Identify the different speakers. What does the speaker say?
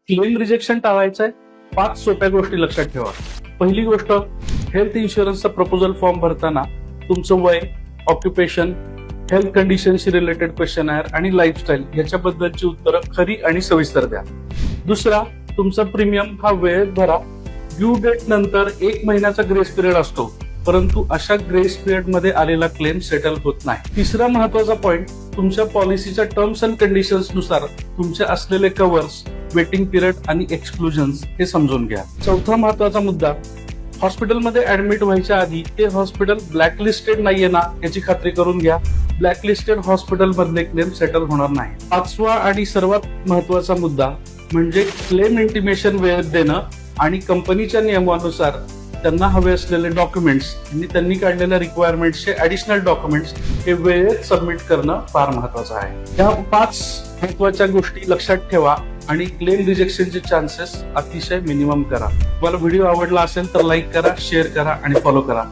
Speaker 1: Claim rejection टाळायचं आहे 5 सोप्या गोष्टी लक्षात ठेवा. पहिली गोष्ट, हेल्थ इन्शुरन्सचा प्रपोजल फॉर्म भरताना तुमचं वय, ऑक्युपेशन, हेल्थ कंडिशनशी रिलेटेड क्वेश्चनर आणि लाईफस्टाईल याच्याबद्दलची उत्तरं खरी आणि सविस्तर द्या. दुसरा, तुमचा प्रीमियम हा वेळेत भरा. ड्यू डेट नंतर 1 महिन्याचा ग्रेस पिरियड असतो, परंतु अशा ग्रेस पिरियड मध्ये आलेला क्लेम सेटल होत नाही. तिसरा महत्वाचा पॉइंट, तुमच्या पॉलिसीच्या टर्म्स अँड कंडिशन्स नुसार तुमचे असलेले कव्हर्स, वेटिंग पिरियड आणि एक्सक्लुजन्स हे समजून घ्या. चौथा महत्वाचा मुद्दा, हॉस्पिटलमध्ये ऍडमिट व्हायच्या आधी ते हॉस्पिटल ब्लॅकलिस्टेड नाहीये ना याची खात्री करून घ्या. ब्लॅकलिस्टेड हॉस्पिटल मधले क्लेम सेटल होणार नाही. पाचवा आणि सर्वात महत्वाचा मुद्दा म्हणजे क्लेम इंटिमेशन वेळेत देणं आणि कंपनीच्या नियमानुसार त्यांना हवे असलेले डॉक्युमेंट्स आणि त्यांनी काढलेल्या रिक्वायरमेंट्सचे ऍडिशनल डॉक्युमेंट्स हे वेळेत सबमिट करणं फार महत्वाचं आहे. या 5 महत्वाच्या गोष्टी लक्षात ठेवा आणि क्लेम रिजेक्शनचे चान्सेस अतिशय मिनिमम करा. तुम्हाला व्हिडिओ आवडला असेल तर लाईक करा, शेअर करा आणि फॉलो करा.